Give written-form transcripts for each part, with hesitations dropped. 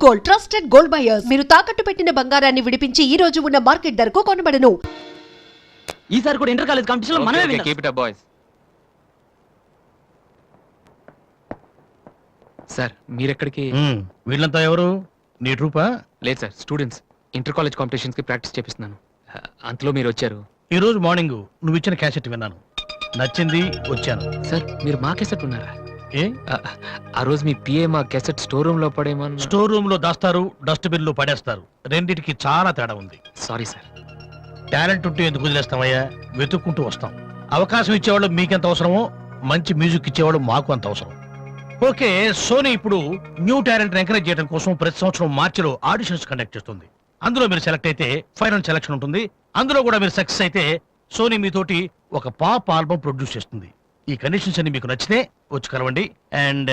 Gold, trusted gold buyers. మీరు తాకట్టు పెట్టిన బంగారాన్ని విడిపించి ఈ రోజు ఉన్న మార్కెట్ ధరకు కొనబడను. ఈసారి కూడా ఇంటర్ కాలేజ్ కాంపిటీషన్ లో మనమే keep it up boys. Sir మీరెక్కడికి? వీళ్ళంతా ఎవరు? నీ ట్రూపా? లేదు sir, students. Inter college competitions కి ప్రాక్టీస్ చేపిస్తున్నాను. అంతలో మీరు వచ్చారు. ఈ రోజు మార్నింగ్ నువ్వు ఇచ్చిన క్యాసెట్ విన్నాను, నచ్చింది, వచ్చాను. సార్ మీరు మా క్యాసెట్ ఉన్నారా? ఏ ఆ రోజు మీ పిఏ మా క్యాసెట్ స్టోర్ రూమ్ లో పడేమన్నా? స్టోర్ రూమ్ లో దాస్తారు, డస్ట్బిన్ లో పడేస్తారు. రెండిటికి చాలా తేడా ఉంది. Sorry sir. టాలెంట్ ఉంటే ఎందుకు వదిలేస్తామయ్యా? వెతుక్కుంటూ వస్తాం. అవకాశం ఇచ్చేవాళ్ళు మీకెంత అవసరమో మంచి మ్యూజిక్ ఇచ్చేవాళ్ళు మాకు అంత అవసరం. ఓకే, సోనీ ఇప్పుడు న్యూ టాలెంట్ ఎంకరేజ్ చేయడం కోసం ప్రతి సంవత్సరం మార్చిలో ఆడిషన్స్ కండక్ట్ చేస్తుంది. అందులో మీరు సెలెక్ట్ అయితే ఫైనల్ సెలక్షన్ ఉంటుంది. అందులో కూడా మీరు సక్సెస్ అయితే సోనీ మీతోటి ఒక పాప్ ఆల్బమ్ ప్రొడ్యూస్ చేస్తుంది. ఈ కండిషన్స్ అన్ని మీకు నచ్చితే వచ్చి కలవండి. And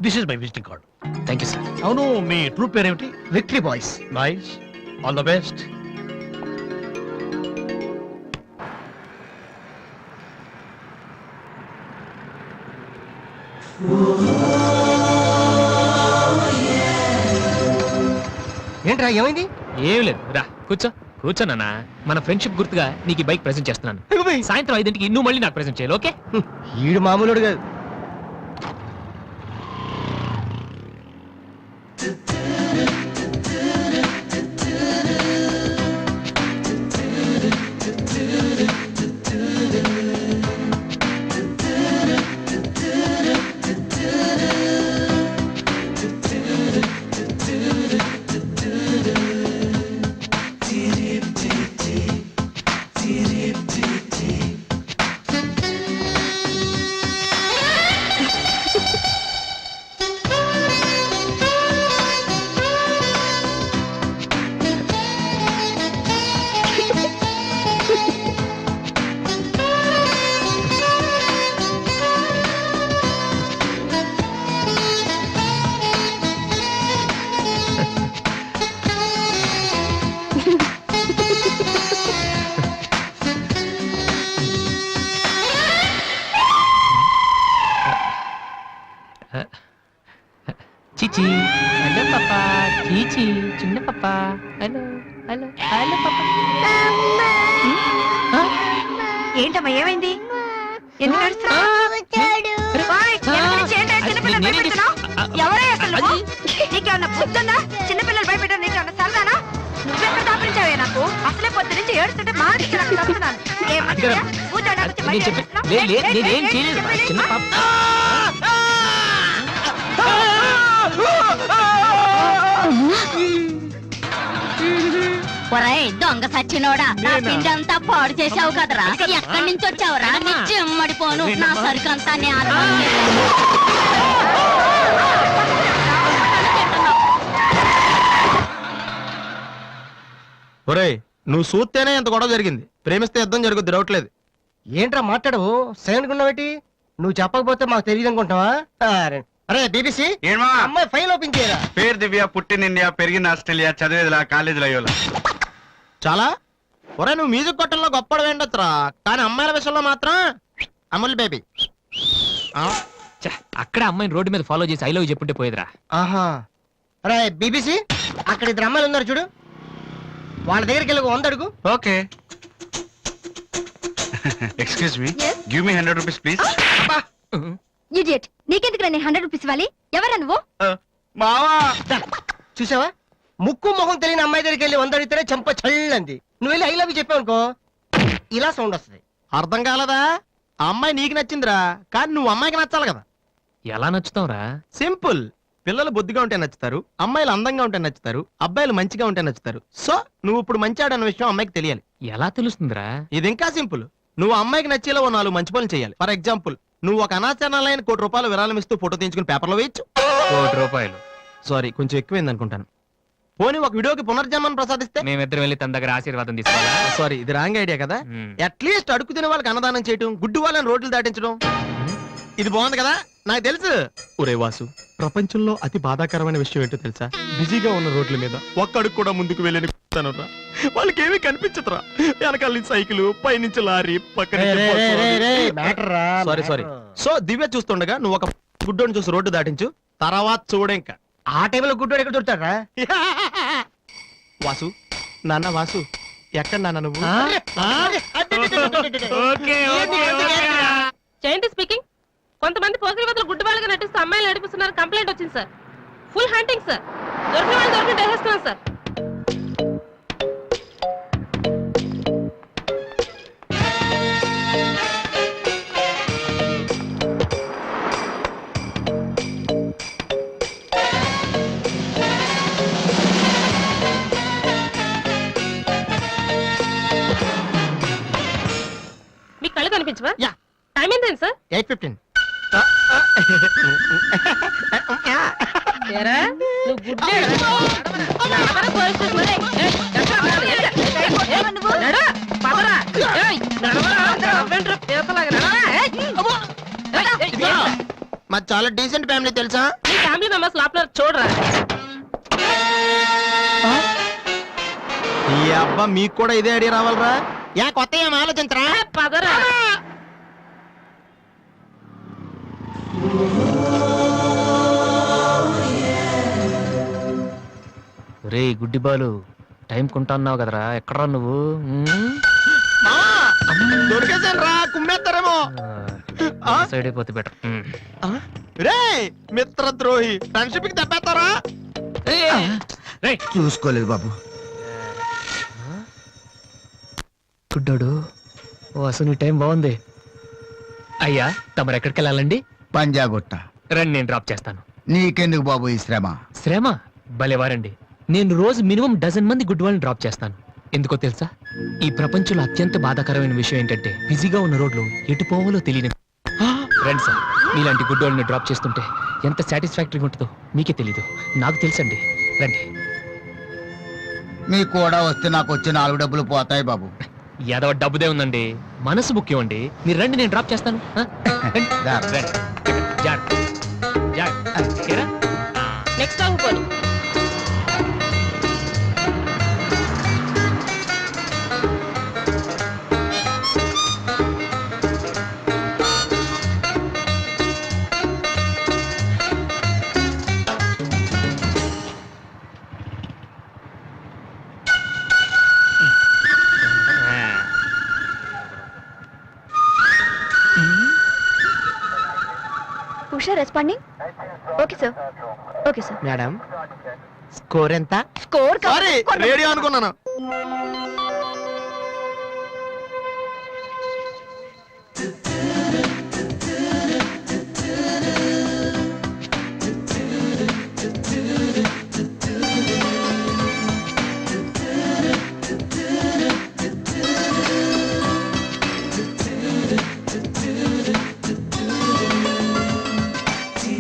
this is my visiting card. Thank you sir. అవును, మీ ట్రూప్ పేరేమిటి? Victory boys. Nice, all the best. ఏంట్రా ఏమైంది? ఏం లేదు, రా కూర్చో. కూర్చోనన్నా, మన ఫ్రెండ్షిప్ గుర్తుగా నీకు ఈ బైక్ ప్రెజెంట్ చేస్తున్నాను. సాయంత్రం 5ంటికి నువ్వు మళ్ళీ నాకు ప్రెజెంట్ చేయాలి, ఓకే? ఈడు మామూలుడు కాదు. చీచి, హలో పాపా. చీచి, చిన్న పాపా. హలో హలో హలో పాపా. ఏంటమ్మా ఏమైంది? ఎందుకు ఏడుస్తున్నావ్? ఓయ్, ఎందుకు నుంచి ఏంటి చిన్నపిల్లలు భయపెడుతున్నావ్? ఎవరే అసలు నువ్వు? నీకేమన్నా బుద్ధుందా? చిన్నపిల్లలు భయపెట్టడం నీకేమన్నా సరదానా? నువ్వెక్కడ దాపరించావే నాకు? అసలే పొద్దు నుంచి ఏడుస్తుంటే మా నుంచి నాకు తప్పుతున్నాను. నేనేం చేయలేదు, చిన్న పాప. ఒరేయ్ దొంగ సచ్చినోడా, నా పిండి అంతా పాడు చేసావు కదరా. ఎక్కడి నుంచి వచ్చావురా? నీ చెమ్మడిపోను, నా సరుకంతా ఒరేయ్, నువ్వు చూస్తేనే ఎంత గొడవ జరిగింది. ప్రేమిస్తే యుద్ధం జరుగుద్ది, డౌట్లేదు. ఏంట్రా మాట్లాడవు? సైలెంట్ ఉన్నావేటి? నువ్వు చెప్పకపోతే మాకు తెలియదు అనుకుంటావా? అరే బీబీసీ, అమ్మాయి ఫైల్ ఓపెన్ చేయరా. పేరు దివ్య, పుట్టిన ఇండియా, పెరిగిన ఆస్ట్రేలియా, చదివేదిలా కాలేజీలో అయ్యోలా. చాలా ఒరే, నువ్వు మ్యూజిక్ కొట్టంలో గొప్పడు వేండొచ్చురా, కానీ అమ్మాయిల విషయంలో మాత్రం అమూల్ బేబీ. అక్కడ అమ్మాయిని రోడ్డు మీద ఫాలో చేసి ఐ లవ్ చెప్పుంటే పోయేదిరా. ఆహా, అరే బీబీసీ, అక్కడ ఇద్దరు అమ్మాయిలు ఉన్నారు చూడు, వాళ్ళ దగ్గరికి వెళ్ళి 100 అడుగు. Okay. Excuse me, give me 100 rupees please. Idiot, నీకెందుకు నేను 100 రూపీస్ ఇవ్వాలి? ఎవరా నువ్వు? మావా, చూసావా, ముక్కు మొహం తెలియని అమ్మాయి దగ్గరికి వెళ్ళి 100 అడిగితేనే చంప చల్లంది. నువ్వు వెళ్ళి ఐ లవ్ యూ చెప్పావు అనుకో, ఇలా సౌండ్ వస్తుంది. అర్థం కాలదా? ఆ అమ్మాయి నీకు నచ్చిందిరా, కానీ నువ్వు అమ్మాయికి నచ్చాలి కదా. ఎలా నచ్చుతావురా? సింపుల్. పిల్లలు బొద్దుగా ఉంటే నచ్చుతారు, అమ్మాయిలు అందంగా ఉంటే నచ్చుతారు, అబ్బాయిలు మంచిగా ఉంటే నచ్చుతారు. సో నువ్వు ఇప్పుడు మంచివాడు అన్న విషయం అమ్మాయికి తెలియాలి. ఎలా తెలుస్తుందిరా? ఇది ఇంకా సింపుల్. నువ్వు అమ్మాయికి నచ్చేలా 4 మంచి పనులు చేయాలి. ఫర్ ఎగ్జాంపుల్, నువ్వు ఒక అనాచరణలైన ₹1,00,00,000 విరాళం ఇస్తూ ఫోటో తీయించుకుని పేపర్లో వేయచ్చు. ₹1,00,00,000? సారీ, కొంచెం ఎక్కువైంది అనుకుంటాను. పోనీ ఒక వీడియోకి పునర్జన్మను ప్రసాదిస్తే? మేమిద్దరం వెళ్ళి తన దగ్గర ఆశీర్వాదం తీసుకోవాలా? సారీ, ఇది రాంగ్ ఐడియా కదా. అట్లీస్ట్ అడుగు తినే వాళ్ళకి అన్నదానం చేయటం, గుడ్డు వాళ్ళని రోడ్లు దాటించడం, ఇది బాగుంది కదా. నాకు తెలుసు. ఒరే వాసు, ప్రపంచంలో అతి బాధాకరమైన విషయం ఏంటో తెలుసా? బిజీగా ఉన్న రోడ్ల మీద ఒక్క అడుగు కూడా ముందుకు వెళ్ళని వాళ్ళకి ఏమీ కనిపించదురా. వెనకాల సైకిల్, పైనుంచి లారీ, పక్కన. సారీ. సో దివ్య చూస్తుండగా నువ్వు ఒక గుడ్డోని చూసి రోడ్డు దాటించు, తర్వాత చూడే. ఇంకా ఆ టైంలో గుడ్డోడు ఎక్కడ దొరుకుతాడా? వాసు, నాన్న వాసు, ఎక్కడ నాన్న నువ్వు? జయంతి స్పీకింగ్. కొంతమంది పోకిరి వదలు గుడ్డి వాళ్ళగా నటిస్తూ అమ్మాయిలు నడిపిస్తున్నారు, కంప్లైంట్ వచ్చింది సార్. Full hunting sir. దొరికిన వాళ్ళు దొరికి వేసేస్తున్నాం సార్. మీకు కళ్ళు కనిపించవా? యా. టైం ఏంటండి సార్? 8:15. ఏరా, నువ్వు గుడ్డే నడవరా పోలీస్ స్టేషన్ మరి. ఏయ్, ఎక్కడ ఉన్నావు? నడు, పదరా. ఏయ్, నడవరా, అవ్వేంట్రా, పీతలాగా నడవరా. ఏయ్, అబ్బో. ఏయ్, ఏయ్, మాది చాలా డీసెంట్ ఫ్యామిలీ తెలుసా? మీ ఫ్యామిలీ మెంబర్స్ లోపల చూడరా. ఈ అబ్బా మీకు కూడా ఇదే ఐడియా రావాలరా? యా కొత్త ఏం ఆలోచించరా? పదరా. రే గుడ్డి బాలు, టైం కొంటా అన్నావు కదరా, ఎక్కడరా నువ్వు? దొరికేసాను రా, కుమ్మేస్తారేమో. సైడ్ అయిపోతే బెటర్. రే మిత్రద్రోహి, ఫ్రెండ్షిప్ కి దెబ్బేస్తారా? చూసుకోలేదు బాబు. గుడ్డోడు, ఓ అసలు నీ టైం బాగుంది. అయ్యా, తమరు ఎక్కడికి వెళ్ళాలండి? పంజాగుట్ట. రండి, నేను డ్రాప్ చేస్తాను. నీకెందుకు బాబు ఈ శ్రమ? శ్రమ భలేవారండి. నేను రోజు మినిమం డజన్ మంది గుడ్ వాళ్ళని డ్రాప్ చేస్తాను. ఎందుకో తెలుసా? ఈ ప్రపంచంలో అత్యంత బాధాకరమైన విషయం ఏంటంటే బిజీగా ఉన్న రోడ్లు ఎటు పోవాలో తెలియని. రండి సార్, మీలాంటి గుడ్ వాళ్ళని డ్రాప్ చేస్తుంటే ఎంత సాటిస్ఫాక్టరీగా ఉంటుందో మీకే తెలీదు, నాకు తెలుసండి. రండి. మీకు కూడా వస్తే నాకు వచ్చే 4 డబ్బులు పోతాయి బాబు. ఏదో డబ్బుదే ఉందండి, మనసు ముఖ్యం అండి. మీరు రండి, నేను డ్రాప్ చేస్తాను. రండి. దా. రండి. జాగ్రత్త. జాగ్రత్త. ఓకేనా? నెక్స్ట్ టైం పోనీ. Usha responding. Okay sir. Okay sir. Madam score ఎంత? స్కోర్ సారీ, రేడియో అనుకున్నాను.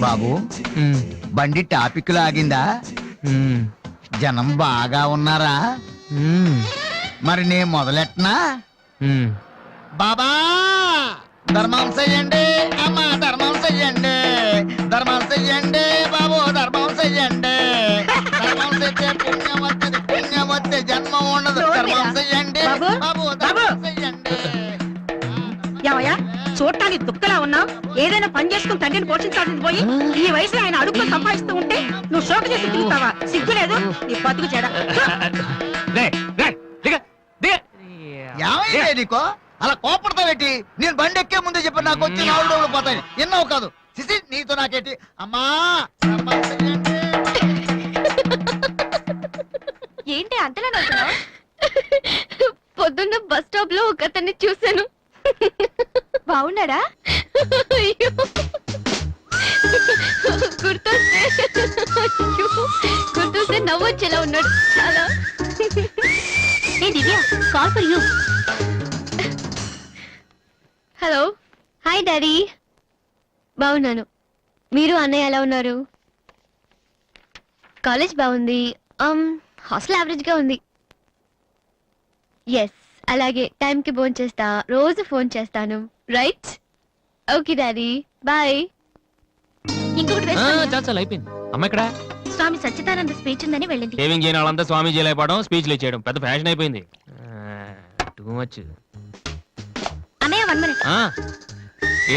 బాబు, బండి టాపిక్ లాగిందా? జనం బాగా ఉన్నారా? మరి నేను మొదలెట్టనా? బాబా ధర్మం చెయ్యండి, అమ్మ ధర్మం చెయ్యండి, ధర్మం చెయ్యండి బాబు, ధర్మం చెయ్యండి. ధర్మం చేస్తే పుణ్యం వస్తుంది, పుణ్యం వస్తే జన్మ ఉండదు. ధర్మం చెయ్యండి బాబు, ధర్మం చెయ్యండి. ఏమయ్యా, చూడటానికి దుఃఖలా ఉన్నావు. ఏదైనా పని చేసుకుని తండ్రిని పోషించాల్సింది పోయి ఈ వయసులో ఆయన అడుగులు సంపాదిస్తూ ఉంటే నువ్వు షోక చేసి తిరుగుతావా? సిగ్గులేదు నీ బతుకు చెడ. ఏమైందే నీకో అలా కోపడతావేటి? నేను బండి ఎక్కే ముందే చెప్పి నాకు వచ్చి 4 డబ్బులు పోతాయి. ఎన్నో కాదు సిసి, నీతో నాకేటి? అమ్మా ధర్మం చెయ్యండి. ఏంటి అంతలా నవ్వుతున్నావు? పొద్దున్న బస్ స్టాప్ లో ఒక అతన్ని చూశాను. బాగున్నాడా? అయ్యో, గుర్తొస్తే నవ్వొచ్చేలా ఉన్నాడు చాలా. ఏ Divya, call for you. Hello, hi daddy. బాగున్నాను. మీరు అన్నయ్య ఎలా ఉన్నారు? కాలేజ్ బాగుంది. హాస్టల్ యావరేజ్ గా ఉంది. ఎస్, అలాగే టైంకి ఫోన్ చేస్తా, రోజు ఫోన్ చేస్తాను. రైట్? Okay daddy, bye. ఇంకొకటి చాలా అయిపోయింది. అమ్మ ఇక్కడ స్వామి సచ్చిదానంద స్పీచ్ ఉందని వెళ్ళింది. సేవింగ్ చేయని వాళ్ళంతా స్వామీజీ అయిపోవడం, స్పీచ్లు ఇచ్చేయడం పెద్ద ఫ్యాషన్ అయిపోయింది. Too much. అన్నయ్య 1 minute.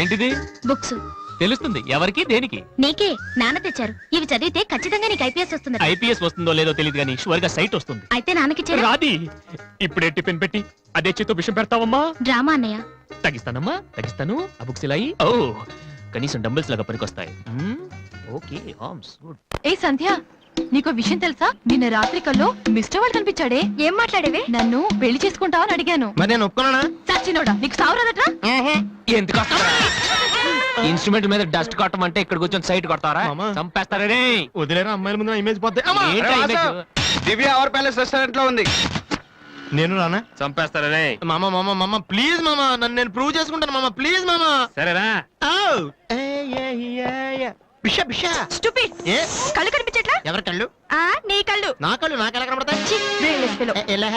ఏంటిది? బుక్స్ తెలుస్తుంది ఎవరికి దేనికి. నీకే నాన్న తెచ్చారు. ఇవి చదివితే ఖచ్చితంగా నీకు ఐపీఎస్ వస్తుంది. ఐపీఎస్ వస్తుందో లేదో తెలియదు కానీ షువర్ గా సైట్ వస్తుంది. అయితే నాన్నకి రాది ఇప్పుడే టిఫిన్ పెట్టి అదే చేతో విషయం పెడతావమ్మా. డ్రామా అన్నయ్య. తగ్గిస్తానమ్మా తగ్గిస్తాను. ఆ బుక్స్ ఇలా అయ్యి. ఓ కనీసం డంబుల్స్ లాగా పనికొస్తాయి. Okay arms good. ఏ సంధ్య, నీకో విషయం తెలుసా? నిన్న రాత్రి కల్లో మిస్టర్ వాడు కనిపించాడే. ఏం మాట్లాడేవే? నన్ను పెళ్లి చేసుకుంటావా అని అడిగాను. మరి నేను ఒప్పుకున్నానా? సచ్చినోడా, నీకు సావరాదట్రా? ఎందుకు ఇన్స్ట్రుమెంట్ మీద డస్ట్ కొట్టమంటే ఇక్కడ కూర్చొని సైట్ కొడతారా? మామా. చంపేస్తారే. వదిలేరా, అమ్మాయిల ముందు ఇమేజ్ పోతే. ఏంటా image? Divya our palace restaurant లో ఉంది. నేను రానా? చంపేస్తారే. మామ మామ మామ ప్లీజ్ మామ, నన్ను నేను ప్రూవ్ చేసుకుంటాను మామ, ప్లీజ్ మామ. సరేరా. బిషా బిషా. Stupid. ఏ కళ్ళు కనిపించట్లా? ఎవరి కళ్ళు? నీ కళ్ళు. నా కళ్ళు నాకెలా కనబడతాయి? ఛీ, brainless fellow. ఎలా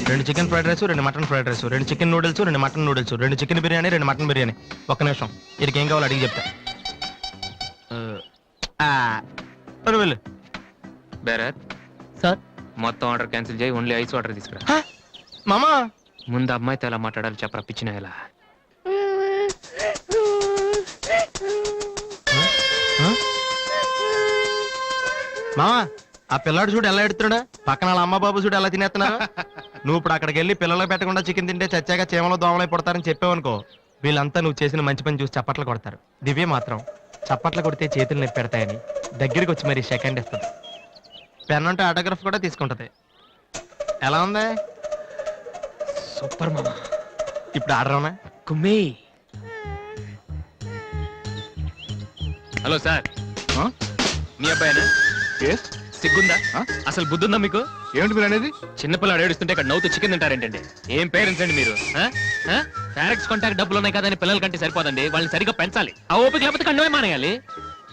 రెండు చికెన్ ఫ్రైడ్ రైస్, రెండు మటన్ ఫ్రైడ్ రైస్, రెండు చికెన్ నూడిల్స్, రెండు మటన్ నూడిల్స్, రెండు చికెన్ బిర్యానీ, రెండు మటన్ బిర్యానీ. ఒక్క నిమిషం, వీడికి ఏం కావాలో అడిగి చెప్తా. వెళ్ళు. బేరత్ సార్ మొత్తం ఆర్డర్ క్యాన్సిల్ చేయి. ఓన్లీ ఐస్ వాటర్ తీసుకురా. మామా ముందు అమ్మాయితో ఎలా మాట్లాడాలి చెప్పరా పిచ్చిన ఎలా. మామా ఆ పిల్లాడు చూడు ఎలా ఎడుతున్నాడా, పక్కన వాళ్ళ అమ్మ బాబు చూడు ఎలా తినేస్తున్నారా. నువ్వు ఇప్పుడు అక్కడికి వెళ్ళి పిల్లలకు పెట్టకుండా చికెన్ తింటే చచ్చాక చీమలో దోమలై పడతారని చెప్పావనుకో, వీళ్ళంతా నువ్వు చేసిన మంచి పని చూసి చప్పట్లు కొడతారు. దివ్య మాత్రం చప్పట్లు కొడితే చేతులు నొప్పి పెడతాయని దగ్గరికి వచ్చి మరి సెకండ్ ఇస్తుంది. పెన్ అంటే ఆటోగ్రాఫ్ కూడా తీసుకుంటది. ఎలా ఉంది? సూపర్ మామా. ఇప్పుడు ఆర్డర్ అవునా? కుమ్మి. హలో సార్, మీ అబ్బాయినా? సిగ్గుందా? అసలు బుద్ధుందా మీకు? ఏమిటి మీరు అనేది? చిన్నపిల్లాడు ఏడుస్తుంటే ఇక్కడ నవ్వుతూ చికెన్ తింటారేంటండి? ఏం పేరెంట్స్ అండి మీరు? ఫారెక్స్ కాంటాక్ట్ డబ్బులు ఉన్నాయి కదా అని పిల్లల కంటే సరిపోదండి, వాళ్ళని సరిగ్గా పెంచాలి. ఆ ఓపిక లేకపోతే కండమే మానేయాలి.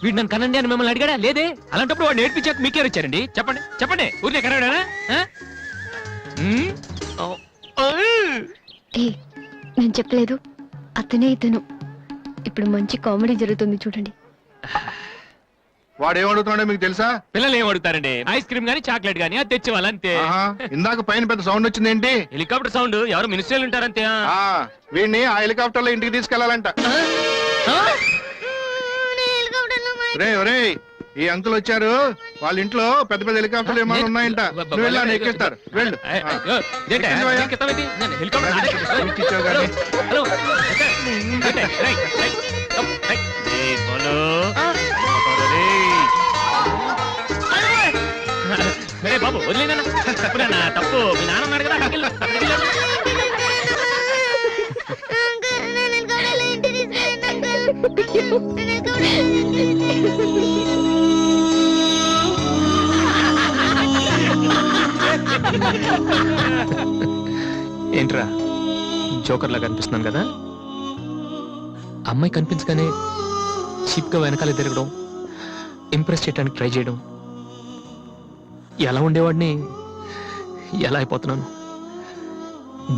వీడు నన్ను కనండి అని మిమ్మల్ని అడిగాడా? లేదే. అలాంటప్పుడు వాడు నేర్పించాక మీకే వచ్చారండి. చెప్పండి చెప్పండి, ఊరికే కనడానా? నేను చెప్పలేదు, అతనే ఇతను. ఇప్పుడు మంచి కామెడీ జరుగుతుంది చూడండి. వాడు ఏమడుగుతున్నాడో మీకు తెలుసా? పిల్లలు ఏం అడుగుతారండి? ఐస్ క్రీమ్ గానీ చాక్లెట్ గానీ అది తెచ్చేవాళ్ళు అంతే. ఇందాక పైన పెద్ద సౌండ్ వచ్చింది ఏంటి? Helicopter sound. ఎవరు మినిస్టర్లు ఉంటారంతే. వీడిని ఆ హెలికాప్టర్ లో ఇంటికి తీసుకెళ్లాలంట. రే ఒరే, ఈ అంకుల్ వచ్చారు, వాళ్ళ ఇంట్లో పెద్ద పెద్ద హెలికాప్టర్లు ఏమైనా ఉన్నాయంట. నువ్వు వెళ్ళా, ఎక్కిస్తారు. వెళ్ళు. బాబు వదిలేనా? తప్పు. మీ నాన్న ఉన్నాడు కదా. ఏంట్రా జోకర్ లాగా కనిపిస్తున్నాను కదా? అమ్మాయి కనిపించగానే చీప్ గా వెనకాల తిరగడం, ఇంప్రెస్ చేయడానికి ట్రై చేయడం, ఎలా ఉండేవాడిని ఎలా అయిపోతున్నాను.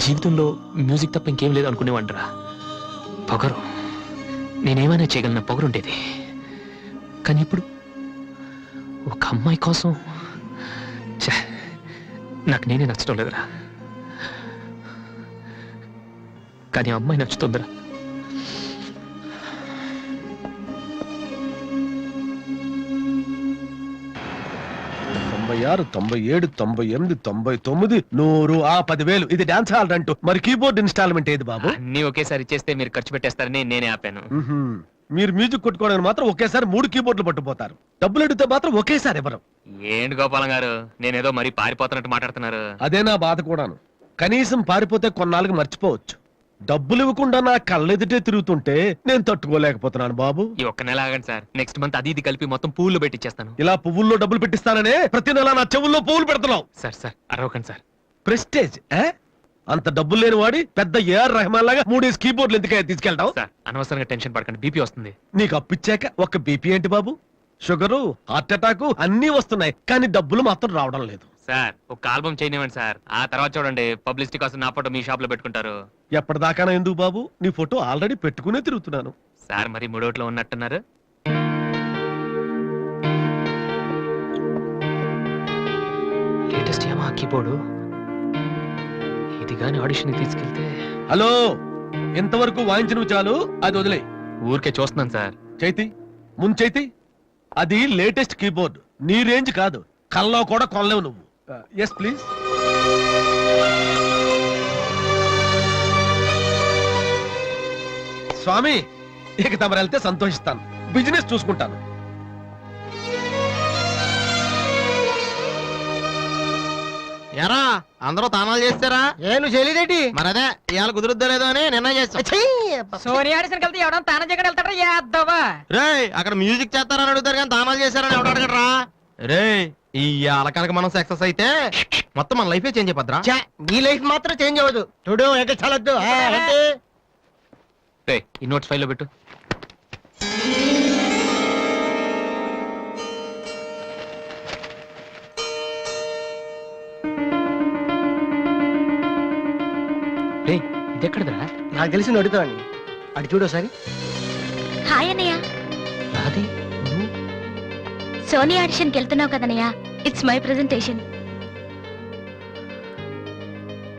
జీవితంలో మ్యూజిక్ తప్ప ఇంకేం లేదు అనుకునేవాడిరా. పొగరు, నేనేమైనా చేయగలన పొగరుండేది. కానీ ఇప్పుడు ఒక అమ్మాయి కోసం నాకు నేనే నచ్చడం లేదురా. కానీ అమ్మాయి నచ్చుతుందిరా. తొంభై 97, 98, 99, 100, 10,000. ఇది డాన్స్ హాల్ అంటూ. మరి కీబోర్డ్ ఇన్స్టాల్మెంట్ ఏది బాబు? అన్ని ఒకేసారి ఇచ్చేస్తే మీరు ఖర్చు పెట్టేస్తారని నేనే ఆపాను. మీరు మ్యూజిక్ కొట్టుకోవడానికి మాత్రం ఒకేసారి 3 కీబోర్డులు పట్టుపోతారు. డబ్బులు అడిగితే మాత్రం ఒకేసారి ఎవరు? ఏంటి గోపాలం గారు, నేనేదో మరీ పారిపోతున్నట్టు మాట్లాడుతున్నారు. అదే నా బాధ కూడాను. కనీసం పారిపోతే కొన్నాళ్ళకి మర్చిపోవచ్చు. డబ్బులు ఇవ్వకుండా నా కళ్ళెదుటే తిరుగుతుంటే నేను తట్టుకోలేకపోతున్నాను బాబు. ఈ ఒక్క నెల ఆగండి సార్, నెక్స్ట్ మంత్ అది ఇది కలిపి మొత్తం పువ్వులు పెట్టిచ్చేస్తాను. ఇలా పువ్వుల్లో డబ్బులు పెట్టిస్తాననే ప్రతి నెల నా చెవుల్లో పువ్వులు పెడుతున్నావు. సార్ సార్ అరవకండి సార్. ప్రెస్టేజ్ అంత డబ్బులు లేని వాడి పెద్ద ఏఆర్ రెహమాన్ లాగా 3 కీబోర్డ్లు ఎందుకు తీసుకెళ్తావు? సార్ అనవసరంగా టెన్షన్ పడకండి, బీపీ వస్తుంది. నీకు అప్పిచ్చాక ఒక్క బీపీ ఏంటి బాబు? షుగరు, హార్ట్ అటాక్ అన్నీ వస్తున్నాయి, కానీ డబ్బులు మాత్రం రావడం లేదు. సార్ ఒక ఆల్బమ్ చేయనివ్వండి సార్, ఆ తర్వాత చూడండి పబ్లిసిటీ కోసం నా ఫోటో మీ షాప్ లో పెట్టుకుంటారు. ఎప్పటిదాకా ఎందుకు బాబు? నీ ఫోటో ఆల్రెడీ పెట్టుకునే తిరుగుతున్నాను. సార్ మరి మూడోట్లో ఉన్నట్టున్నారు. లేటెస్ట్ యమహా కీబోర్డు, ఇది గాని ఆడిషన్ తీసుకెళ్తే. హలో, ఇంతవరకు వాయించినవి చాలు, అది వదిలే. ఊరికే చూస్తున్నాను సార్. చైతి ముంచైతి, అది లేటెస్ట్ కీబోర్డ్, నీ రేంజ్ కాదు, కల్లో కూడా కొనలేవు నువ్వు. Yes please. స్వామి, ఇక తమరు వెళ్తే సంతోషిస్తాను, బిజినెస్ చూసుకుంటాను. ఎరా అందరూ తానాలు చేస్తారా? నువ్వు చేయలేదేటి? మరదే ఇవాళ కుదురుద్దో లేదో అని నిర్ణయం చేస్తా. సోనీ ఆడిషన్ వెళ్తే ఎవడం తాన జగన్ వెళ్తాడా యాదవా? రేయ్ అక్కడ మ్యూజిక్ చేస్తారని అడుగుతారు కానీ తానాలు చేస్తారని ఎవడు అడగడరా? రేయ్ ఇవాళ కనుక మనం సక్సెస్ అయితే మొత్తం మన లైఫే చేంజ్ అయిపోద్రా. నీ లైఫ్ మాత్రం చేంజ్ అవ్వదు. చూడు ఎగచాలొద్దు. ఈ నోట్స్ ఫైల్లో పెట్టు. ఇదెక్కడదరా? నాకు తెలిసి అడుగుతావండి. అటు చూడు ఒకసారి. హాయ్ అన్నయ్య. రాధే, సోనీ ఆడిషన్కి వెళ్తున్నావు కదన్నయ్య, ఇట్స్ మై ప్రెజెంటేషన్.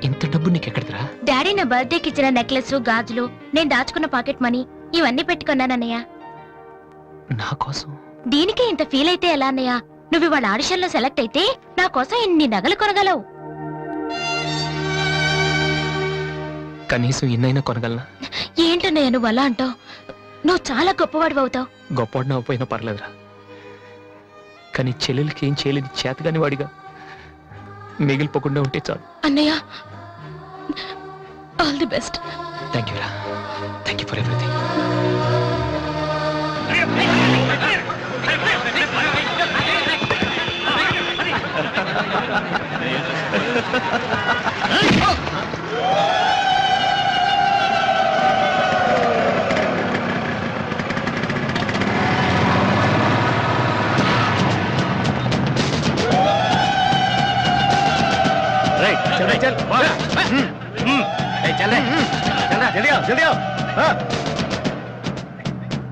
ఇంత డబ్బు నీకెక్కడదరా? డాడీ నా బర్త్డేకి ఇచ్చిన నెక్లెస్, గాజులు, నేను దాచుకున్న పాకెట్ మనీ ఇవన్నీ పెట్టుకున్నానన్నయ్య. నా కోసం? దీనికే ఇంత ఫీల్ అయితే ఎలా అన్నయ్య? నువ్వు ఇవాళ ఆడిషన్ లో సెలెక్ట్ అయితే నా కోసం ఇన్ని నగలు కొనగలవు. కనీసం ఇన్నైనా కొనగలనా? ఏంటన్నయ్య నువ్వు అలా అంటావు? నువ్వు చాలా గొప్పవాడు అవుతావు. గొప్పవాడిని అవ్వపోయినా పర్లేదురా, కానీ చెల్లెలకి ఏం చేయలేదు చేతగాని వాడిగా మిగిలిపోకుండా ఉంటే చాలు. అన్నయ్య, all the best. Thank you రా, థ్యాంక్ యూ ఫర్ ఎవ్రీథింగ్.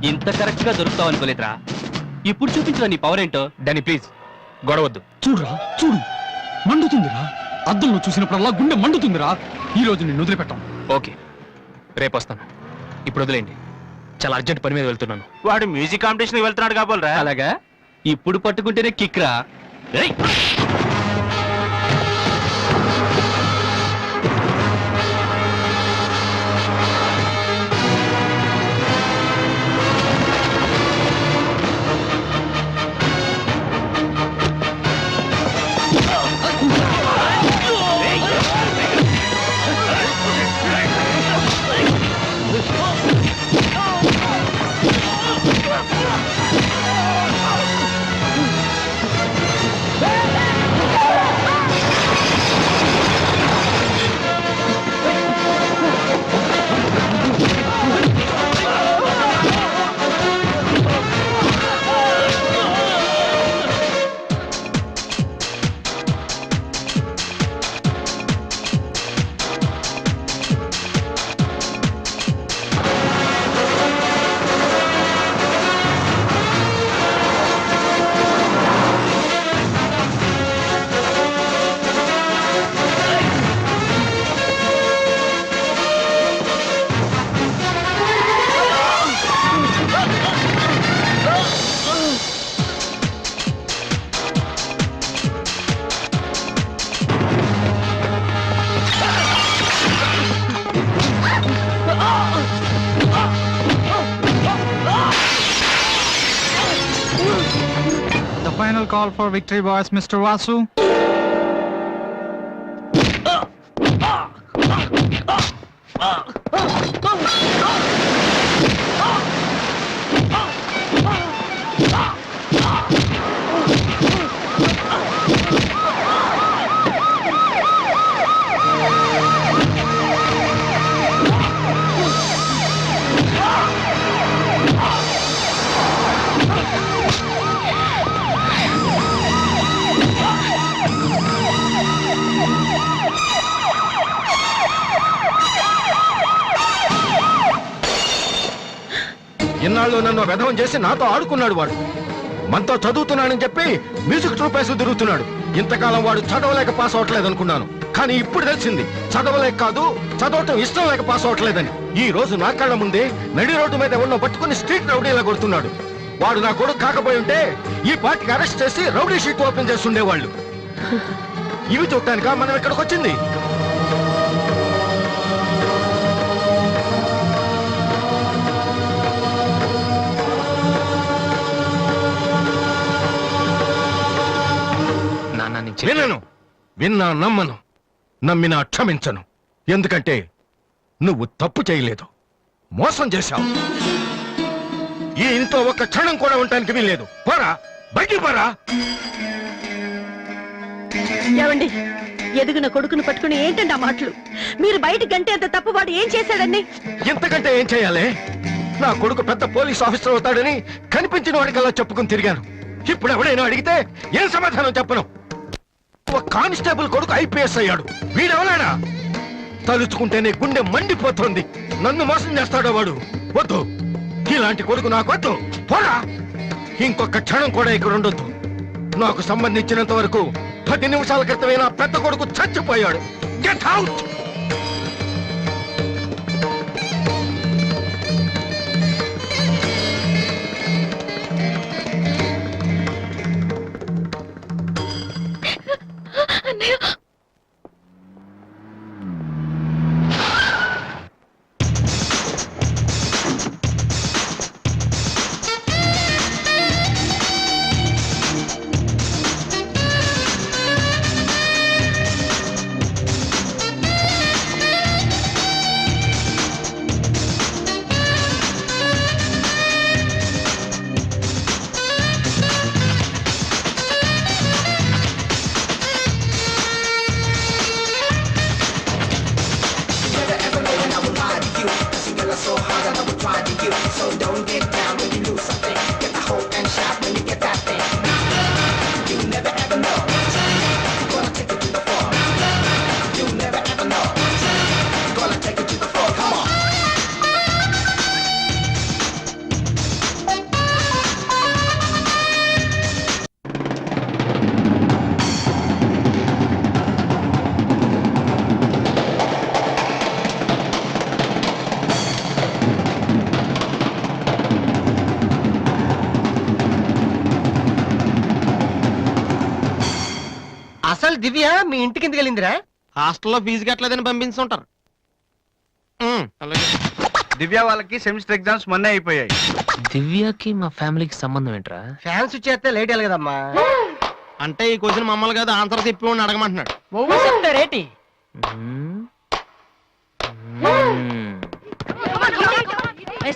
ఇంత కరెక్ట్ గా దొరుకుతావు అనుకోలేదురా. ఇప్పుడు చూపించిన నీ పవర్ ఏంటో. డానీ ప్లీజ్ గొడవద్దు. చూడురా చూడు, మండుతుందిరా. అద్దంలో చూసినప్పుడల్లా గుండె మండుతుందిరా. ఈ రోజు నిన్ను వదిలిపెట్టాం. ఓకే, రేపు వస్తాను. ఇప్పుడు వదిలేండి, చాలా అర్జెంట్ పని మీద వెళ్తున్నాను. వాడు మ్యూజిక్ కాంపిటీషన్ వెళ్తున్నాడు కాబోలరా. అలాగా, ఇప్పుడు పట్టుకుంటేనే కిక్ రా. Final call for victory, boys. Mr. Vasu. ఇన్నాళ్ళు నన్ను వెధవం చేసి నాతో ఆడుకున్నాడు వాడు. మనతో చదువుతున్నానని చెప్పి మ్యూజిక్ ట్రూప్ వేసి తిరుగుతున్నాడు. ఇంతకాలం వాడు చదవలేక పాస్ అవట్లేదు అనుకున్నాను, కానీ ఇప్పుడు తెలిసింది చదవలేక కాదు, చదవటం ఇష్టం లేక పాస్ అవట్లేదని. ఈ రోజు నా కళ్ళ ముందే నడి రోడ్డు మీద ఉన్న పట్టుకుని స్ట్రీట్ రౌడీలా కొడుతున్నాడు. వాడు నా కొడుకు కాకపోయి ఉంటే ఈ పార్టీకి అరెస్ట్ చేసి రౌడీ షీట్ ఓపెన్ చేస్తుండేవాళ్ళు. ఇవి చూడటానికా మనం ఇక్కడికి వచ్చింది? వినను, విన్నా నమ్మను, నమ్మినా క్షమించను. ఎందుకంటే నువ్వు తప్పు చేయలేదు, మోసం చేశావు. ఈ ఇంట్లో ఒక్క క్షణం కూడా ఉండటానికి వీల్లేదు. పోరా, బయటికి పోరా. ఏమండి, ఎదిగిన కొడుకును పట్టుకుని ఏంటండి ఆ మాటలు? మీరు బయటికి గంటే అంత తప్పు వాడు ఏం చేశాడండి? ఇంతకంటే ఏం చేయాలి? నా కొడుకు పెద్ద పోలీస్ ఆఫీసర్ అవుతాడని కనిపించిన వాడికల్లా చెప్పుకుని తిరిగాను. ఇప్పుడు ఎవడైనా అడిగితే ఏం సమాధానం చెప్పను. ఒక కానిస్టేబుల్ కొడుకు ఐపీఎస్ అయ్యాడు. వీడెవలాడా? తలుచుకుంటేనే గుండె మండిపోతుంది. నన్ను మోసం చేస్తాడో వాడు. వద్దు, ఇలాంటి కొడుకు నాకు వద్దు. పోరా, ఇంకొక క్షణం కూడా ఇక్కడ ఉండొద్దు. నాకు సంబంధించినంత వరకు 10 నిమిషాల క్రితమే నా పెద్ద కొడుకు చచ్చిపోయాడు. Get out. అసలు దివ్య మీ ఇంటికి ఎందుకు వెళ్ళిందిరా? హాస్టల్లో ఫీజు కట్టలేదని పంపించుంటారు. దివ్య వాళ్ళకి సెమిస్టర్ ఎగ్జామ్స్ మొన్నే అయిపోయాయి. దివ్యకి మా ఫ్యామిలీకి సంబంధం ఏంట్రా? ఫ్యాన్స్ వచ్చేస్తే లేట్ అయ్యాలి కదమ్మా. అంటే ఈ క్వశ్చన్ మమ్మల్ని కాదు, ఆన్సర్ చెప్పి అడగమంటున్నాడు. చెప్తారేటి?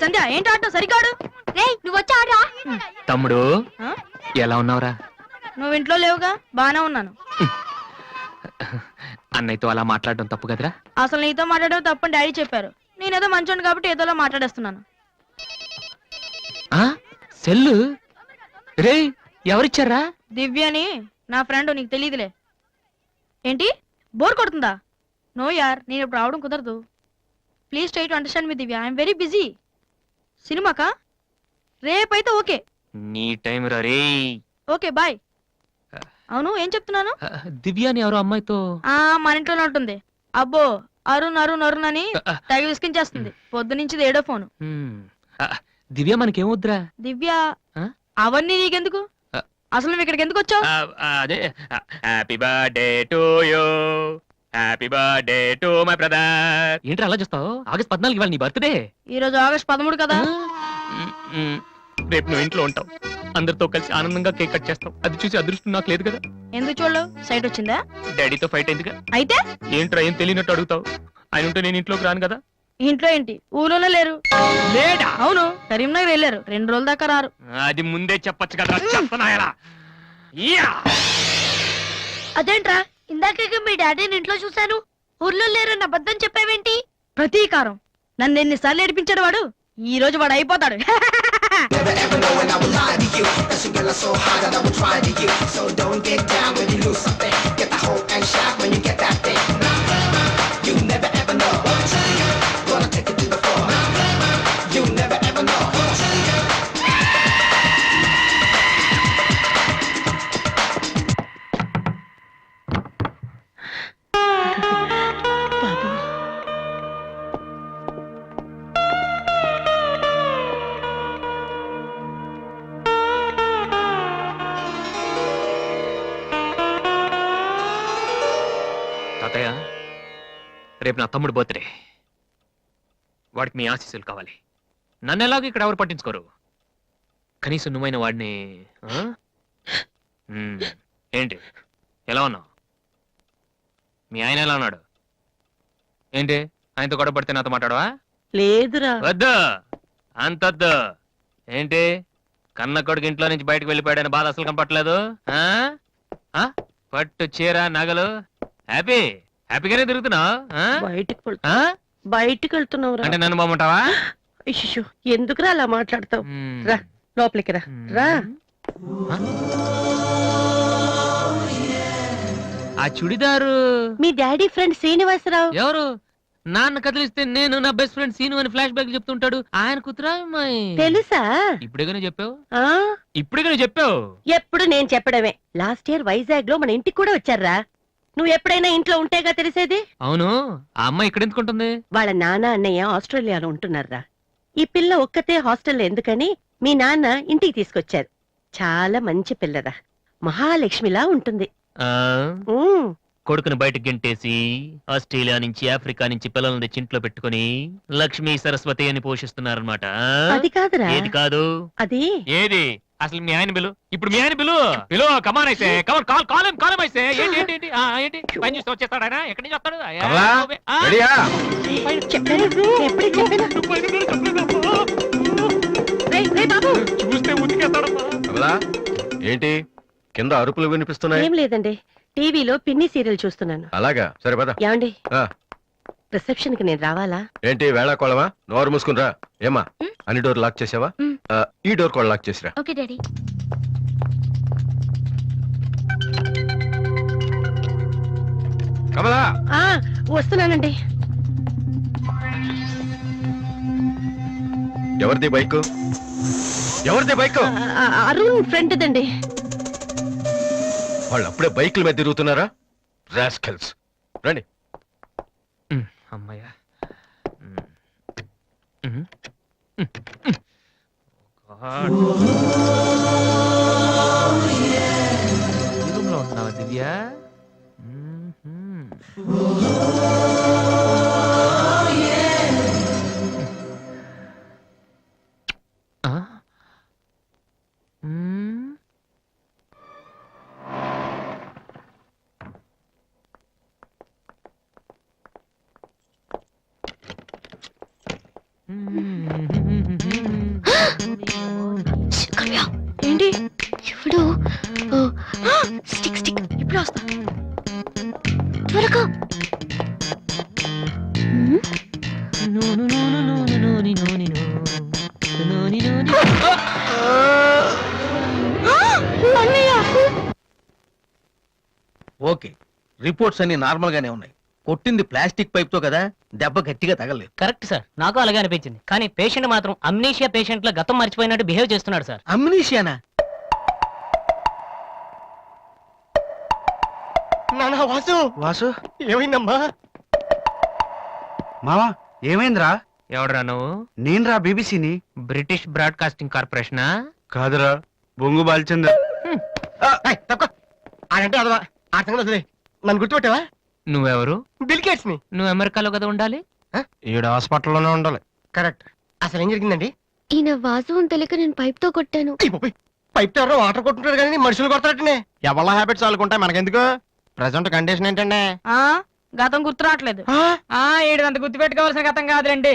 సంధ్య ఏంటి ఆటో సరికాడు? నువ్వు వచ్చారా? తమ్ముడు, ఎలా ఉన్నావురా? నువ్వు ఇంట్లో లేవుగా? బానే ఉన్నాను. అన్నయ్యతో అలా మాట్లాడడం తప్పు కదరా? అసలు నీతో మాట్లాడడం తప్పని డాడీ చెప్పారు. నేనేదో మంచోడు కాబట్టి ఏదోలా మాట్లాడేస్తున్నాను. సెల్లు రే, ఎవరిచ్చారా? దివ్యని, నా ఫ్రెండ్. నీకు తెలియదులే. ఏంటి, బోర్ కొడుతుందా? నో యార్, నేను ఇప్పుడు రావడం కుదరదు. Please try to understand me Divya. I'm very busy. సినిమాకా? రేపైతే ఓకే. నీ టైం రా రే. Okay bye. అవును, ఏం చెప్తున్నాను? దివ్య అని ఎవరో అమ్మాయితో మన ఇంట్లోనే ఉంటుంది. అబ్బో, అరుణ్ అరుణ్ అరుణ్ అని తెగ విసికించేస్తుంది. పొద్దు నుంచి ఏడో ఫోను. దివ్య మనకేమొద్దురా? దివ్య అవన్నీ నీకెందుకు? అసలు నువ్వు ఇక్కడికి ఎందుకు వచ్చావు? అదే, happy birthday to you, happy birthday to my brother. ఏంట్రా అలా చూస్తావు? ఆగస్ట్ 14 ఇవాళ నీ బర్త్డే. ఈ రోజు ఆగస్ట్ 13 కదా. రేపు నువ్వు ఇంట్లో ఉంటావు, అందరితో కలిసి ఆనందంగా కేక్ కట్ చేస్తావు. అది చూసి అదృష్టం నాకు లేదు కదా. ఎందుకు చూడలేవు? సైట్ వచ్చిందా? డాడీతో ఫైట్ అయిందిగా. అయితే ఏంట్రా ఏం తెలియనట్టు అడుగుతావు? ఆయన ఉంటే నేను ఇంట్లోకి రాను కదా. ఇంట్లో ఏంటి, ఊళ్ళోనే లేరు. లేడా? అవును, కరీంనగర్ వెళ్ళారు. 2 రోజుల దాకా రారు. అది ముందే చెప్పొచ్చు కదా. చెప్పనాయలా? అదేంట్రా, ఇందాక మీ డాడీని ఇంట్లో చూశాను, ఊర్లో లేరన్న అబద్ధం చెప్పావేంటి? ప్రతీకారం. నన్ను ఎన్నిసార్లు ఏడిపించాడు వాడు. ఈ రోజు వాడు అయిపోతాడు. తాతయ్య, రేపు నా తమ్ముడు బర్త్డే. వాడికి మీ ఆశీస్సులు కావాలి. నన్ను ఎలాగో ఇక్కడ ఎవరు పట్టించుకోరు. కనీసం నువ్వైన వాడిని ఆ? ఏంటి ఎలా ఉన్నావు? మీ ఆయన ఎలా ఉన్నాడు? ఏంటి ఆయనతో గొడవ పడితే నాతో మాట్లాడవా? లేదురా. వద్దు, అంతొద్దు. ఏంటి కన్న కొడుకు ఇంట్లో నుంచి బయటకు వెళ్ళిపోయాడని బాధ అసలు కనపట్లేదు. పట్టు చీర నగలు హ్యాపీగానే తిరుగుతున్నావు. బయటికి వెళ్తున్నావు అంటే నన్ను బాగుంటావా? ఎందుకురా అలా మాట్లాడతావు? రా లోపలికి రా. రా. ఆ చుడిదారు మీ డాడీ ఫ్రెండ్ శ్రీనివాసరావు. ఎవరు? నాన్న కదిలిస్తే నేను నా బెస్ట్ ఫ్రెండ్ సీను అని ఫ్లాష్ బ్యాక్ చెప్తుంటాడు. ఆయన కూతురా అమ్మాయి? తెలుసా? ఇప్పుడేగానే చెప్పావు. ఆ ఇప్పుడేగానే చెప్పావు. ఎప్పుడు నేను చెప్పడమే. లాస్ట్ ఇయర్ వైజాగ్ లో మన ఇంటికి కూడా వచ్చారా. నువ్వు ఎప్పుడైనా ఇంట్లో ఉంటేగా తెలిసేది. అవును, ఆ అమ్మాయి ఇక్కడ ఎందుకుంటుంది? వాళ్ళ నాన్న అన్నయ్య ఆస్ట్రేలియాలో ఉంటున్నారా. ఈ పిల్ల ఒక్కతే హాస్టల్లో ఎందుకని మీ నాన్న ఇంటికి తీసుకొచ్చారు. చాలా మంచి పిల్లరా, మహాలక్ష్మిలా ఉంటుంది. కొడుకుని బయటకు గెంటేసి ఆస్ట్రేలియా నుంచి ఆఫ్రికా నుంచి పిల్లల్ని తెచ్చి ఇంట్లో పెట్టుకుని లక్ష్మీ సరస్వతి అని పోషిస్తున్నారనమాట. అది కాదురా. ఏది కాదు? అది ఏది అసలు? మీ ఆయన బిలు. ఇప్పుడు మీ ఆయన బిలు కమాన్ అయితే కమాన్ కాలం అయితే ఏంటి పని చూస్తే వచ్చేస్తాడు ఆయన. ఎక్కడి నుంచి వస్తాడు? చూస్తే ఏంటి కింద అరుపులు వినిపిస్తున్నాయి? ఏం లేదండి, టీవీలో పిన్ని సీరియల్ చూస్తున్నాను. అలాగా, సరే పద. ఏమండి, రిసెప్షన్ కి నేను రావాలా? ఏంటి వేళ కోళమా? నోరు మూసుకునిరా. ఏమా అన్ని డోర్ లాక్ చేసావా? ఈ డోర్ కూడా లాక్ చేసిరా. Okay daddy. కమలా, వస్తున్నానండి. ఎవరిది బైక్? ఎవరిది బైక్? అరుణ్ ఫ్రెండ్ దండి. వాళ్ళు అప్పుడే బైకుల మీద తిరుగుతున్నారా? రాస్కెల్స్. రండి. అమ్మయ్యా. రూమ్లో ఉంటున్నావా దివ్య? ఏంటి ఇప్పుడు? స్టిక్ ఇప్పుడు వస్తా త్వరగా. ఓకే, రిపోర్ట్స్ అన్ని నార్మల్ గానే ఉన్నాయి. కొట్టింది ప్లాస్టిక్ పైప్ తో కదా, దెబ్బ గట్టిగా తగలేదు. కరెక్ట్ సార్, నాకు అలాగే అనిపించింది. కానీ పేషెంట్ మాత్రం అమ్నీషియా పేషెంట్ లో గతం మర్చిపోయినట్టు బిహేవ్ చేస్తున్నాడు సార్. అమ్నీషియానా? నానా వాసు, వాసు ఏమైందమ్మా? మావా ఏమైందిరా? ఎవడరా నువ్వు? నేనురా, బీబీసీని. British broadcasting కార్పొరేషనా? కాదురా, బొంగు బాల్చందర్. అదంటే అదవా ఆ సంగతి వదిలే. నన్ను గుర్తుపెట్టావా? నువ్వెవరు? బిల్ గేట్స్ ని. నువ్వు అమెరికాలో కదా ఉండాలి. ఈడ హాస్పిటల్లోనే ఉండాలి. కరెక్ట్. అసలు ఏం జరిగిందండి? ఈయన వాసు అని తెలియక నేను పైప్ తో కొట్టాను. పైప్ తో ఎవరో వాటర్ కొట్టుంటారు కానీ మనుషులు కొడతారటనే. ఎవళ్ళ హ్యాబిట్స్ వాళ్ళకుంటాయి, మనకెందుకు? ప్రెసెంట్ కండిషన్ ఏంటండి? గతం గుర్తు రావట్లేదు. ఏడు గుర్తు పెట్టుకోవాల్సిన గతం కాదులేండి.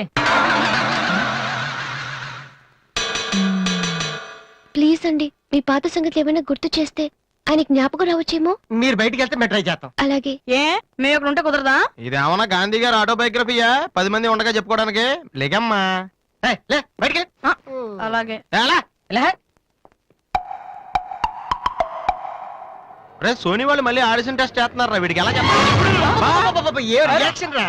ప్లీజ్ అండి, మీ పాత సంగతి ఏమైనా గుర్తు చేస్తే ఆయన జ్ఞాపకం రావచ్చేమో. మీరు బయటికి వెళ్తే మేము ట్రై చేస్తాం. అలాగే. ఏ మేము ఇక్కడ ఉంటే కుదరదా? ఇదేమన్నా గాంధీ గారు ఆటోబయోగ్రఫీయా? 10 మంది ఉండగా చెప్పుకోవడానికి? లేకమ్మా. లే బయటికి. అలాగే. రే, సోనీ వాళ్ళు మళ్ళీ ఆడిషన్ టెస్ట్ చేస్తున్నారా? వీడికి ఎలా చెప్పాలి? ఏ రియాక్షన్ రా?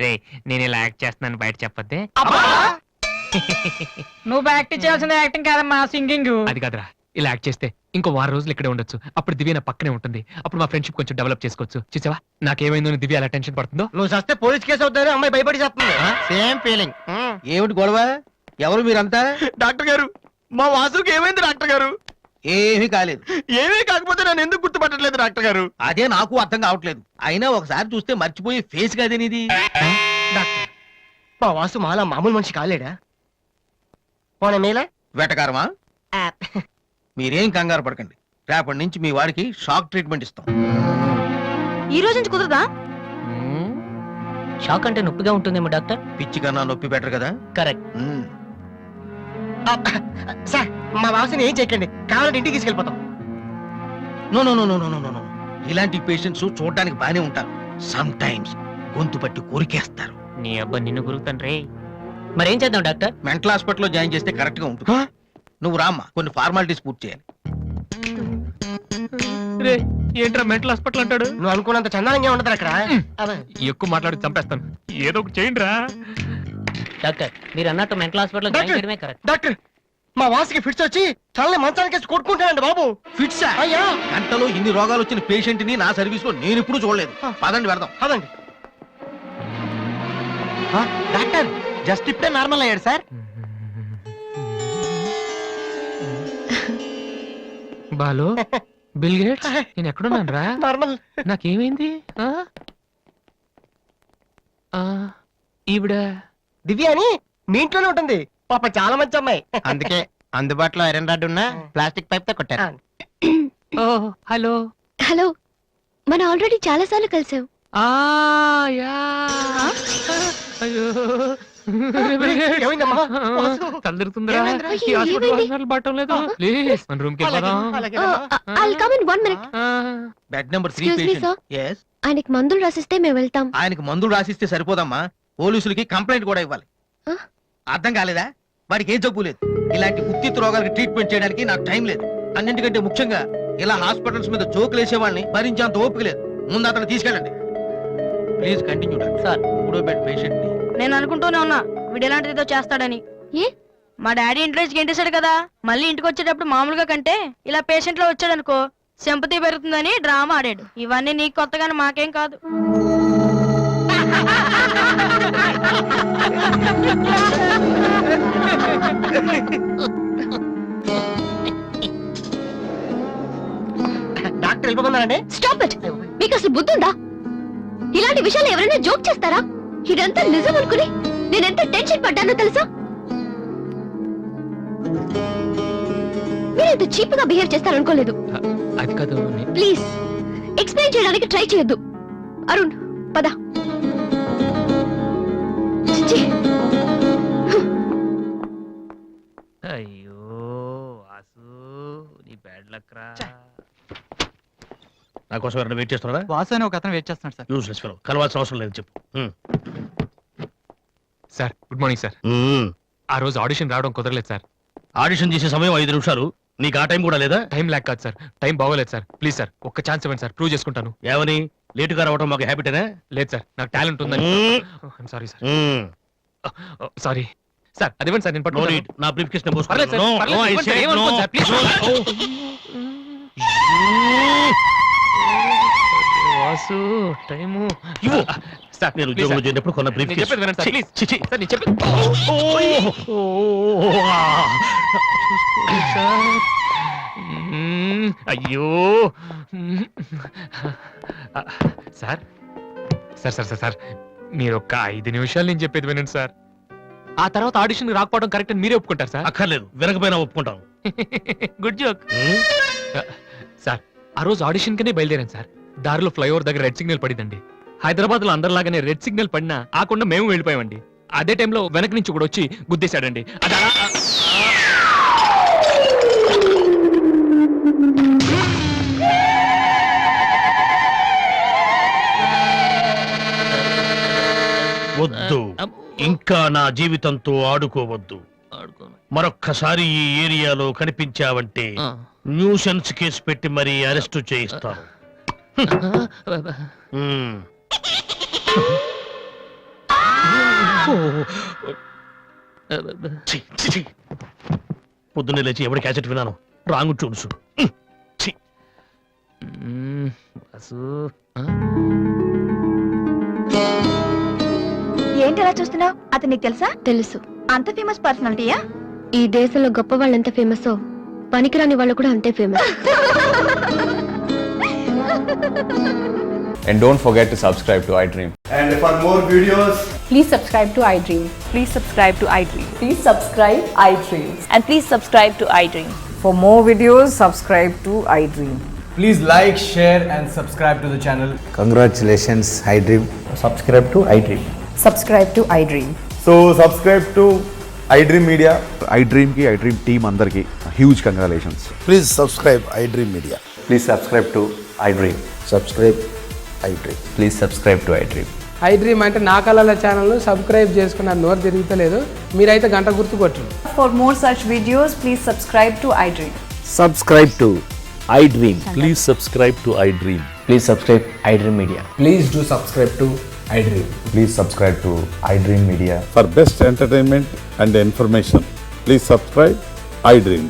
రే, నేను ఇలా యాక్ట్ చేస్తున్నాను బయట చెప్పొద్దే. నువ్వు యాక్టింగ్ చేయాల్సిన యాక్టింగ్ కాదమ్మా, సింగింగ్. అది కాదురా, ఇలా యాక్ట్ చేస్తే ఇంకో 6 రోజులు ఇక్కడే ఉండొచ్చు. అప్పుడు దివ్య నా పక్కనే ఉంటుంది. అప్పుడు మా ఫ్రెండ్షిప్ కొంచెం డెవలప్ చేసుకోవచ్చు. చూసావా నాకేమైందో దివ్య అలా టెన్షన్ పడుతుందో. నువ్వు చస్తే పోలీస్ కేసు అవుతారు. అమ్మాయి భయపడి చేస్తుంది. Same feeling. ఏమిటి గొడవ? ఎవరు మీరంతా? డాక్టర్ గారు, మా వాసుకి ఏమైంది డాక్టర్ గారు? ఏమీ కాలేదు. ఏమీ కాకపోతే నన్ను ఎందుకు గుర్తుపట్టట్లేదు డాక్టర్ గారు? అదే నాకు అర్థం కావట్లేదు. అయినా ఒకసారి చూస్తే మర్చిపోయి ఫేస్ కాదేనిది. డాక్టర్ మా వాసు మాలా మామూలు మనిషి కాలేడా? పోనీ మేలా వెటకారమా? మీరేం కంగారు పడకండి. రేపటి నుంచి మీ వాడికి షాక్ ట్రీట్మెంట్ ఇస్తాం. ఈ రోజు నుంచి కుదరదా? షాక్ అంటే నొప్పిగా ఉంటుందేమో డాక్టర్. పిచ్చి కన్నా నొప్పి బెటర్ కదా. కరెక్ట్. సార్ మా వాసుని ఏం చేయకండి, కావాలంటే ఇంటికి తీసుకెళ్ళిపోతాం. No no no no no no no. ఇలాంటి పేషెంట్స్ చూడడానికి బానే ఉంటారు. సమ్ టైమ్స్ గొంతు పట్టి కోరికేస్తారు. నీ అబ్బా నిన్ను గురుకుతాను రే. మరేం చేద్దాం డాక్టర్? మెంటల్ హాస్పిటల్లో జాయిన్ చేస్తే కరెక్ట్ గా ఉంటుంది. నువ్వు రామ్మా, కొన్ని ఫార్మాలిటీస్ పూర్తి చేయాలి. రే ఏంట్రా మెంటల్ హాస్పిటల్ అంటాడు? నువ్వు అనుకున్నంత చందానంగా ఉండదు అక్కడ. ఎక్కువ మాట్లాడి చంపేస్తాను. ఏదో ఒకటి చేయండి రా. డాక్టర్ మీరు అన్నట్టు మెంటల్ హాస్పిటల్ జాయిన్ చేయడమే కరెక్ట్. డాక్టర్ మా వాసుకి ఫిట్స్ వచ్చి తలని మంచానికి కొట్టుకుంటానండి బాబు. ఫిట్సా? అయ్యా గంటలో ఇన్ని రోగాలు వచ్చిన పేషెంట్ ని నా సర్వీస్ లో నేను ఎప్పుడూ చూడలేదు. పదండి వెళ్దాం. అదండి. డాక్టర్ జస్ట్ ఇప్పుడే నార్మల్ అయ్యాడు సార్. బాలు బిల్ గేట్స్ నేను ఎక్కడున్నాను రా? నార్మల్. నాకేమైంది? ఈవిడ దివ్య అని మీ ఇంట్లోనే ఉంటుంది పాప, చాలా మంచి అమ్మాయి. అందుకే అందుబాటులో ఐరన్ రాడ్ ఉన్న ప్లాస్టిక్ పైప్ తో కొట్టారు. ఓ హలో. హలో, మనం ఆల్రెడీ చాలా సార్లు కలిసాం. యా అయ్యో ఏమైందమ్మా? తలదిరుతుందిరా. అయ్యో, ఏమైంది? పట్టం లేదు. ప్లీజ్ మన రూమ్ కి I'll come in 1 minute. Bed number 3 Excuse me, patient. sir. yes. ఆయనకి మందులు రాసిస్తే మేము వెళ్తాం. ఆయనకు మందులు రాసిస్తే సరిపోదమ్మా, పోలీసులకి కంప్లైంట్ కూడా ఇవ్వాలి. ఆ? అర్థం కాలేదా? వాడికి ఏ జబ్బు లేదు. ఇలాంటి ఉత్తిత్ రోగాలకి ట్రీట్మెంట్ చేయడానికి నాకు టైం లేదు. అన్నింటికంటే ముఖ్యంగా ఇలా హాస్పిటల్స్ మీద జోకులు వేసే వాళ్ళని భరించేంత ఓపిక లేదు. ముందు అతను తీసుకెళ్ళండి. Please continue doctor. సార్. 3వ బెడ్ పేషెంట్ ని. నేను అనుకుంటూనే ఉన్నా వీడు ఎలాంటిదో చేస్తాడని. ఏ? మా డాడీ ఇంట్లోంచి గెంటేశాడు కదా, మళ్ళీ ఇంటికి వచ్చేటప్పుడు మామూలుగా కంటే ఇలా పేషెంట్ లో వచ్చాడు అనుకో సింపతి పెరుగుతుందని డ్రామా ఆడాడు. ఇవన్నీ నీకు కొత్తగానే మాకేం కాదు. డాక్టర్ వెళ్ళిపోతున్నారండి. Stop it. మీకు అసలు బుద్ధి ఉందా? ఇలాంటి విషయాలు ఎవరైనా జోక్ చేస్తారా? ఇదంతా నిజం అనుకుని నేను ఎంత టెన్షన్ పడ్డానో తెలుసా? మీరెంత చీప్ గా బిహేవ్ చేస్తారనుకోలేదు. అది కాదు. ప్లీజ్ ఎక్స్ప్లెయిన్ చేయడానికి ట్రై చేయొద్దు. అరుణ్ పద. చిచ్చి. అయ్యో వాసు నీ బ్యాడ్ లక్ రా. నా కోసం ఎవరైనా వెయిట్ చేస్తున్నారా? వాసు అని ఒక అతను వెయిట్ చేస్తున్నాడు సార్. యూస్లెస్ ఫెలో, కలవాల్సిన అవసరం లేదు. చెప్పు. Sir good morning sir. ఆ రోజు ఆడిషన్ రావడం కుదరలేదు సార్. ఆడిషన్ చేసే సమయం 5 నిమిషాలు. నీకు ఆ టైం కూడా లేదా? టైం ల్యాక్ కాదు సార్, టైం బాగోలేదు సార్. ప్లీజ్ సార్ ఒక్క ఛాన్స్ ఇవ్వండి సార్, ప్రూవ్ చేసుకుంటాను. ఏమని లేటుగా రావడం మాకు హ్యాబిటేనా? లేదు సార్ నాకు టాలెంట్ ఉందని. Sorry sir. సారీ సార్, అది ఇవ్వండి సార్, నేను నో పట్టుకుంటాను. నీడ్. నా బ్రీఫ్ కేస్ పర్లేదు సార్, పర్లేదు, ఇవ్వండి సార్, ఏమనుకోండి sir, please. Vasu time sir. నేను ఉద్యోగంలో చేరినప్పుడు కొన్న బ్రీఫ్ నేను కేస్. చెప్పేది వినండి సార్, ప్లీజ్. చి, చి. సార్ నేను చెప్పేది చూసుకోండి సార్. అయ్యో sir sir sir sir sir మీరు ఒక్క 5 నిమిషాలు నేను చెప్పేది వినండి సార్. ఆ తర్వాత ఆడిషన్ రాకపోవడం కరెక్ట్ అని మీరే ఒప్పుకుంటారు సార్? అక్కర్లేదు, వినకపోయినా ఒప్పుకుంటాను. Good joke sir. ఆ రోజు ఆడిషన్ కనే బయలుదేరాను సార్. దారిలో ఫ్లైఓవర్ దగ్గర రెడ్ సిగ్నల్ పడిందండి. హైదరాబాద్ లో అందరిలాగానే రెడ్ సిగ్నల్ పడినా ఆకుండా మేము వెళ్ళిపోయామండి. అదే టైంలో వెనక నుంచి కూడా వచ్చి గుద్దేశాడండి. అది అలా వద్దు, ఇంకా నా జీవితంతో ఆడుకోవద్దు. మరొక్కసారి ఈ ఏరియాలో కనిపించావంటే న్యూసెన్స్ కేసు పెట్టి మరీ అరెస్టు చేయిస్తాను. పొద్దున్నే లేచి ఎవరి క్యాసెట్ విన్నాను? Wrong tunes. ఏంటి అలా చూస్తున్నావు? అతను నీకు తెలుసా? తెలుసు. అంత ఫేమస్ పర్సనాలిటీయా? ఈ దేశంలో గొప్ప వాళ్ళు ఎంత ఫేమసో పనికిరాని వాళ్ళు కూడా అంతే famous. And don't forget to subscribe to iDream. And for more videos, Please subscribe to iDream. Please subscribe to iDream. Please subscribe iDream. And please subscribe to iDream. For more videos, subscribe to iDream. Please like, share and subscribe to the channel. Congratulations iDream. Subscribe to iDream. Subscribe to iDream. so subscribe to iDream Media. iDream ki iDream team andarki huge congratulations. Please subscribe iDream Media. Please subscribe to iDream. Subscribe iDream. Please subscribe to iDream. iDream అంటే నా కళల channel subscribe చేసుకున్న నోరు తిరుగుతలేదు. మీరైతే గంట గుర్తు కొట్టండి. For more such videos, please subscribe to iDream. Subscribe to iDream. Please subscribe to iDream. Please subscribe iDream Media. Please do subscribe to iDream. Please subscribe to iDream Media. For best entertainment and information, please subscribe iDream.